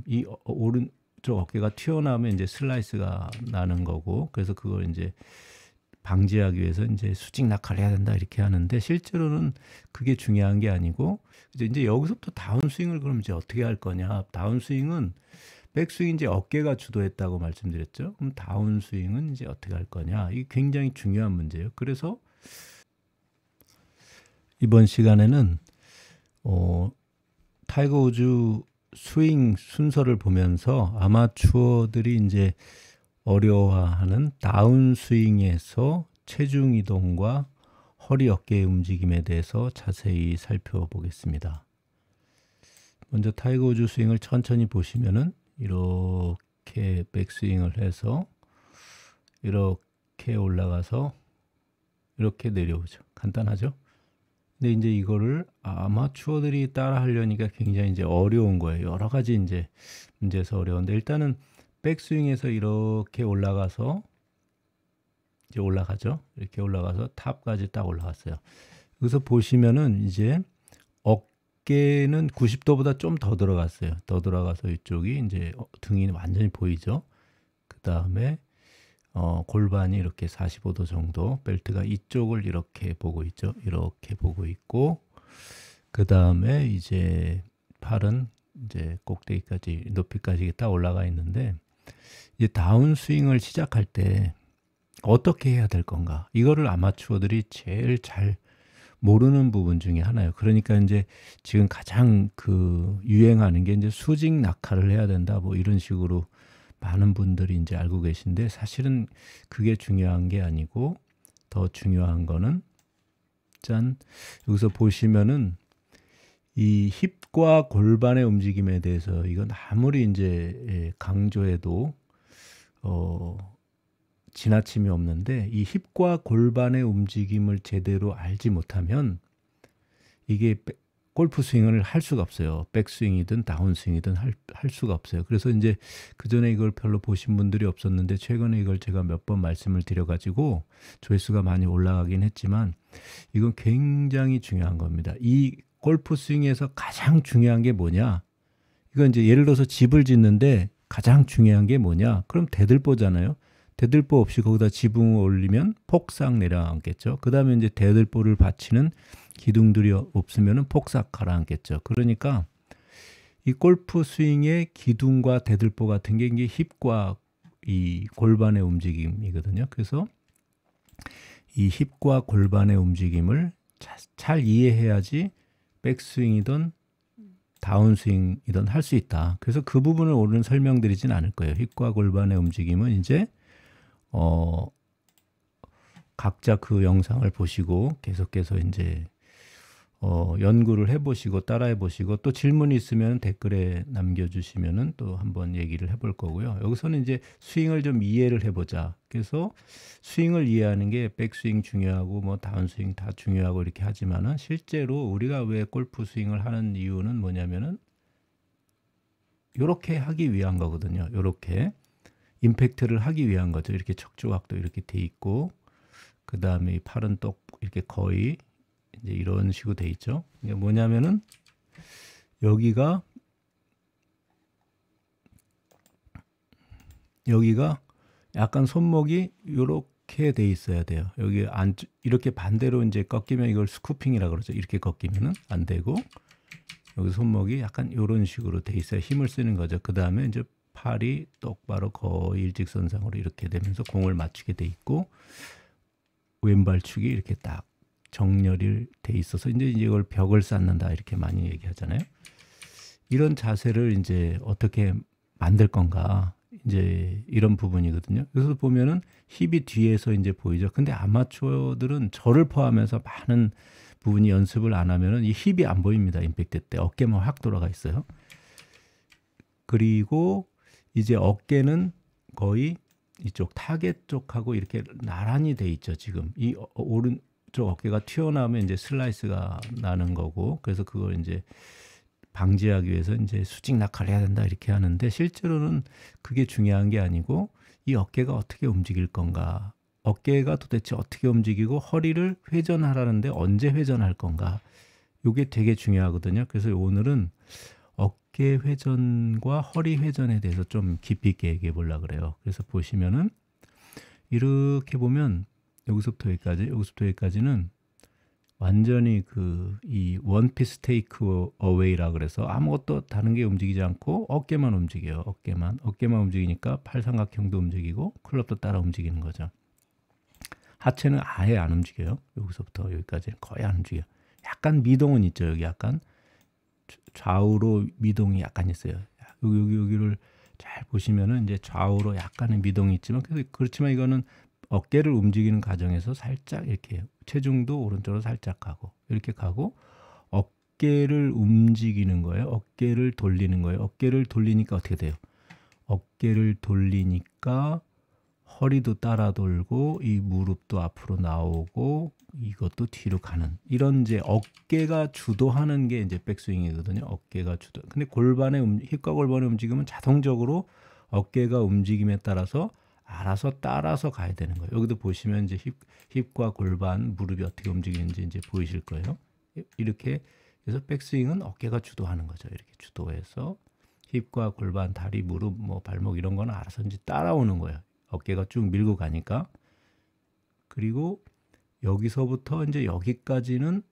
이 오른쪽 어깨가 튀어나오면 이제 슬라이스가 나는 거고, 그래서 그걸 이제 방지하기 위해서 이제 수직 낙하를 해야 된다 이렇게 하는데, 실제로는 그게 중요한 게 아니고, 이제 여기서부터 다운스윙을 그럼 이제 어떻게 할 거냐. 다운스윙은 백스윙 이제 어깨가 주도했다고 말씀드렸죠. 그럼 다운스윙은 이제 어떻게 할 거냐. 이게 굉장히 중요한 문제예요. 그래서 이번 시간에는 타이거 우즈 스윙 순서를 보면서 아마추어들이 이제 어려워하는 다운스윙에서 체중 이동과 허리 어깨의 움직임에 대해서 자세히 살펴보겠습니다. 먼저 타이거 우즈 스윙을 천천히 보시면은 이렇게 백스윙을 해서 이렇게 올라가서 이렇게 내려오죠. 간단하죠? 근데 이제 이거를 아마추어들이 따라 하려니까 굉장히 이제 어려운 거예요. 여러 가지 이제 문제에서 어려운데, 일단은 백스윙에서 이렇게 올라가서 이제 올라가죠. 이렇게 올라가서 탑까지 딱 올라갔어요. 여기서 보시면은 이제 어깨는 90도보다 좀 더 들어갔어요. 더 들어가서 이쪽이 이제 등이 완전히 보이죠. 그 다음에 골반이 이렇게 45도 정도, 벨트가 이쪽을 이렇게 보고 있죠. 이렇게 보고 있고, 그 다음에 이제 팔은 이제 꼭대기까지, 높이까지 딱 올라가 있는데, 이제 다운스윙을 시작할 때 어떻게 해야 될 건가? 이거를 아마추어들이 제일 잘 모르는 부분 중에 하나예요. 그러니까 이제 지금 가장 유행하는 게 이제 수직 낙하를 해야 된다, 뭐 이런 식으로 많은 분들이 이제 알고 계신데, 사실은 그게 중요한 게 아니고, 더 중요한 거는 여기서 보시면은 이 힙과 골반의 움직임에 대해서, 이건 아무리 이제 강조해도 지나침이 없는데, 이 힙과 골반의 움직임을 제대로 알지 못하면 이게 골프 스윙을 할 수가 없어요. 백스윙이든 다운스윙이든 할 수가 없어요. 그래서 이제 그전에 이걸 별로 보신 분들이 없었는데, 최근에 이걸 제가 몇 번 말씀을 드려가지고 조회수가 많이 올라가긴 했지만, 이건 굉장히 중요한 겁니다. 이 골프 스윙에서 가장 중요한 게 뭐냐? 이건 이제 예를 들어서 집을 짓는데 가장 중요한 게 뭐냐? 그럼 대들보잖아요. 대들보 없이 거기다 지붕을 올리면 폭삭 내려앉겠죠. 그 다음에 이제 대들보를 받치는 기둥들이 없으면 폭삭 가라앉겠죠. 그러니까 이 골프 스윙의 기둥과 대들보 같은 게 이게 힙과 이 골반의 움직임이거든요. 그래서 이 힙과 골반의 움직임을 잘 이해해야지 백스윙이든 다운스윙이든 할 수 있다. 그래서 그 부분을 오늘은 설명드리진 않을 거예요. 힙과 골반의 움직임은 이제 각자 그 영상을 보시고 계속해서 이제 연구를 해보시고 따라해보시고, 또 질문이 있으면 댓글에 남겨주시면은 또 한번 얘기를 해볼 거고요. 여기서는 이제 스윙을 좀 이해를 해보자. 그래서 스윙을 이해하는 게 백스윙 중요하고 뭐 다운스윙 다 중요하고 이렇게 하지만은, 실제로 우리가 왜 골프 스윙을 하는 이유는 뭐냐면은 이렇게 하기 위한 거거든요. 이렇게 임팩트를 하기 위한 거죠. 이렇게 척추각도 이렇게 돼 있고, 그 다음에 이 팔은 또 이렇게 거의 이제 이런 식으로 돼 있죠. 이게 뭐냐면은 여기가 약간 손목이 이렇게 돼 있어야 돼요. 여기 이렇게 반대로 이제 꺾이면 이걸 스쿠핑이라 그러죠. 이렇게 꺾이면은 안 되고, 여기 손목이 약간 이런 식으로 돼 있어야 힘을 쓰는 거죠. 그 다음에 이제 팔이 똑바로 거의 일직선상으로 이렇게 되면서 공을 맞추게 돼 있고, 왼발축이 이렇게 딱 정렬이 돼 있어서 이제 이걸 벽을 쌓는다 이렇게 많이 얘기하잖아요. 이런 자세를 이제 어떻게 만들 건가, 이제 이런 부분이거든요. 그래서 보면은 힙이 뒤에서 이제 보이죠. 근데 아마추어들은 저를 포함해서 많은 부분이 연습을 안 하면은 이 힙이 안 보입니다. 임팩트 때 어깨만 확 돌아가 있어요. 그리고 이제 어깨는 거의 이쪽 타겟 쪽하고 이렇게 나란히 돼 있죠. 지금 이 오른쪽 어깨가 튀어나오면 이제 슬라이스가 나는 거고, 그래서 그걸 이제 방지하기 위해서 이제 수직 낙하를 해야 된다 이렇게 하는데, 실제로는 그게 중요한 게 아니고, 이 어깨가 어떻게 움직일 건가, 어깨가 도대체 어떻게 움직이고 허리를 회전하라는데 언제 회전할 건가, 이게 되게 중요하거든요. 그래서 오늘은 어깨 회전과 허리 회전에 대해서 좀 깊이 있게 얘기해 보려고 그래요. 그래서 보시면은 이렇게 보면 여기서부터 여기까지, 여기서부터 여기까지는 완전히 이 원피스 테이크 어웨이라 그래서 아무것도 다른 게 움직이지 않고 어깨만 움직여요. 어깨만 움직이니까 팔삼각형도 움직이고 클럽도 따라 움직이는 거죠. 하체는 아예 안 움직여요. 여기서부터 여기까지는 거의 안 움직여요. 약간 미동은 있죠. 여기 약간 좌우로 미동이 약간 있어요. 여기를 잘 보시면은 이제 좌우로 약간의 미동이 있지만 그렇지만 이거는 어깨를 움직이는 과정에서 살짝 이렇게 체중도 오른쪽으로 살짝 가고 이렇게 가고 어깨를 움직이는 거예요. 어깨를 돌리는 거예요. 어깨를 돌리니까 어떻게 돼요? 어깨를 돌리니까 허리도 따라 돌고 이 무릎도 앞으로 나오고 이것도 뒤로 가는 이런 이제 어깨가 주도하는 게 이제 백스윙이거든요. 어깨가 주도. 근데 힙과 골반의 움직임은 자동적으로 어깨가 움직임에 따라서 알아서 따라서 가야 되는 거예요. 여기도 보시면 이제 힙과 골반, 무릎이 어떻게 움직이는지 이제 보이실 거예요. 이렇게 그래서 백스윙은 어깨가 주도하는 거죠. 이렇게 주도해서 힙과 골반, 다리, 무릎, 뭐 발목 이런 거는 알아서 이제 따라오는 거예요. 어깨가 쭉 밀고 가니까. 그리고 여기서부터 이제 여기까지는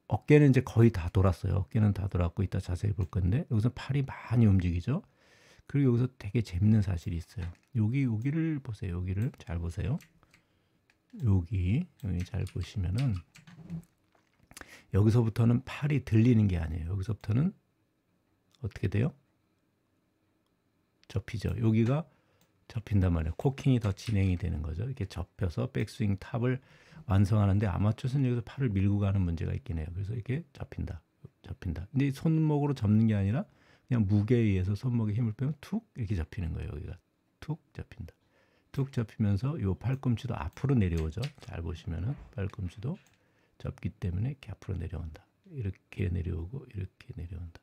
어깨는 이제 거의 다 돌았어요. 어깨는 다 돌았고 이따 자세히 볼 건데 여기서 팔이 많이 움직이죠. 그리고 여기서 되게 재밌는 사실이 있어요. 여기를 보세요. 여기를 잘 보세요. 여기 잘 보시면은 여기서부터는 팔이 들리는 게 아니에요. 여기서부터는 어떻게 돼요? 접히죠. 여기가 접힌단 말이에요. 코킹이 더 진행이 되는 거죠. 이렇게 접혀서 백스윙 탑을 완성하는데 아마추어는 여기서 팔을 밀고 가는 문제가 있긴 해요. 그래서 이렇게 접힌다. 근데 손목으로 접는 게 아니라 그냥 무게에 의해서 손목에 힘을 빼면 툭 이렇게 접히는 거예요. 여기가 툭 접힌다. 툭 접히면서 이 팔꿈치도 앞으로 내려오죠. 잘 보시면은 팔꿈치도 접기 때문에 이렇게 앞으로 내려온다. 이렇게 내려오고 이렇게 내려온다.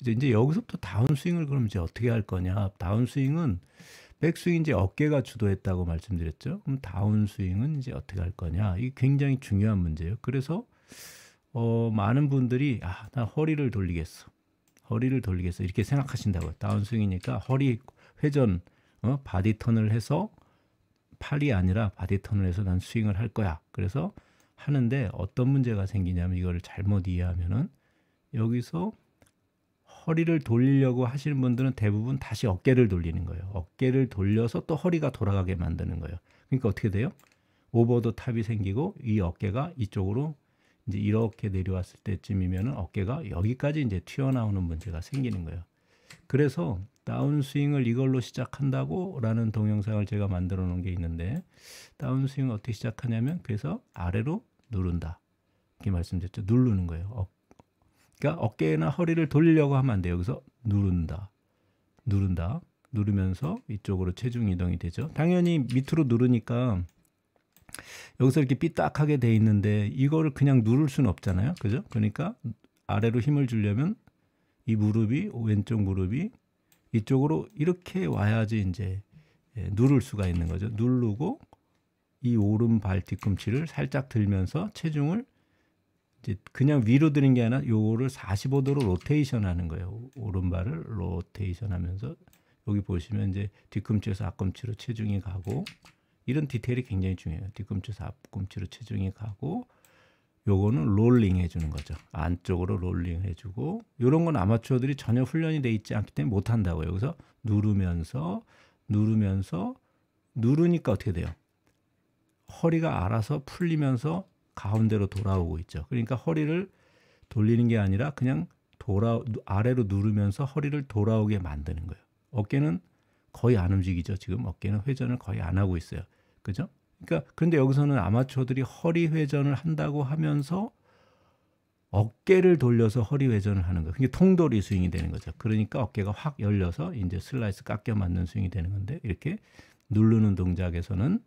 이제 여기서부터 다운스윙을 그럼 이제 어떻게 할 거냐? 다운스윙은 백스윙 이제 어깨가 주도했다고 말씀드렸죠. 그럼 다운스윙은 이제 어떻게 할 거냐? 이게 굉장히 중요한 문제예요. 그래서 많은 분들이 나 허리를 돌리겠어. 이렇게 생각하신다고요. 다운스윙이니까 허리 회전, 바디 턴을 해서 팔이 아니라 바디 턴을 해서 난 스윙을 할 거야. 그래서 하는데 어떤 문제가 생기냐면 이거를 잘못 이해하면은 여기서 허리를 돌리려고 하시는 분들은 대부분 다시 어깨를 돌리는 거예요. 어깨를 돌려서 또 허리가 돌아가게 만드는 거예요. 그러니까 어떻게 돼요? 오버더 탑이 생기고 이 어깨가 이쪽으로 이제 이렇게 내려왔을 때쯤이면은 어깨가 여기까지 이제 튀어나오는 문제가 생기는 거예요. 그래서 다운스윙을 이걸로 시작한다고라는 동영상을 제가 만들어 놓은 게 있는데 다운스윙을 어떻게 시작하냐면 그래서 아래로 누른다. 이렇게 말씀드렸죠. 누르는 거예요. 그러니까 어깨나 허리를 돌리려고 하면 안 돼요. 여기서 누른다. 누르면서 이쪽으로 체중 이동이 되죠. 당연히 밑으로 누르니까 여기서 이렇게 삐딱하게 돼 있는데 이거를 그냥 누를 수는 없잖아요. 그죠? 그러니까 아래로 힘을 주려면 이 무릎이 왼쪽 무릎이 이쪽으로 이렇게 와야지 이제 누를 수가 있는 거죠. 누르고 이 오른발 뒤꿈치를 살짝 들면서 체중을 이제 그냥 위로 드는 게 아니라 요거를 45도로 로테이션 하는 거예요. 오른발을 로테이션 하면서 여기 보시면 이제 뒤꿈치에서 앞꿈치로 체중이 가고 이런 디테일이 굉장히 중요해요. 뒤꿈치에서 앞꿈치로 체중이 가고 요거는 롤링 해주는 거죠. 안쪽으로 롤링 해주고 이런 건 아마추어들이 전혀 훈련이 돼 있지 않기 때문에 못한다고요. 여기서 누르면서 누르니까 어떻게 돼요? 허리가 알아서 풀리면서 가운데로 돌아오고 있죠. 그러니까 허리를 돌리는 게 아니라 그냥 아래로 누르면서 허리를 돌아오게 만드는 거예요. 어깨는 거의 안 움직이죠. 지금 어깨는 회전을 거의 안 하고 있어요. 그죠? 그러니까 그런데 여기서는 아마추어들이 허리 회전을 한다고 하면서 어깨를 돌려서 허리 회전을 하는 거예요. 그게 통돌이 스윙이 되는 거죠. 그러니까 어깨가 확 열려서 이제 슬라이스 깎여 맞는 스윙이 되는 건데 이렇게 누르는 동작에서는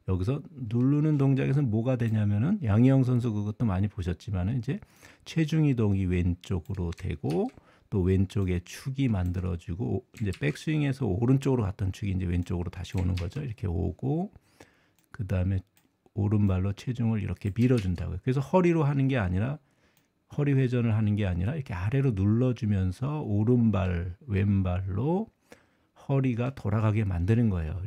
여기서 누르는 동작에서는 뭐가 되냐면은 양희영 선수 그것도 많이 보셨지만은 이제 체중 이동이 왼쪽으로 되고 또 왼쪽에 축이 만들어지고 이제 백스윙에서 오른쪽으로 갔던 축이 이제 왼쪽으로 다시 오는 거죠. 이렇게 오고 그 다음에 오른발로 체중을 이렇게 밀어준다고요. 그래서 허리로 하는 게 아니라 허리 회전을 하는 게 아니라 이렇게 아래로 눌러주면서 오른발, 왼발로 허리가 돌아가게 만드는 거예요.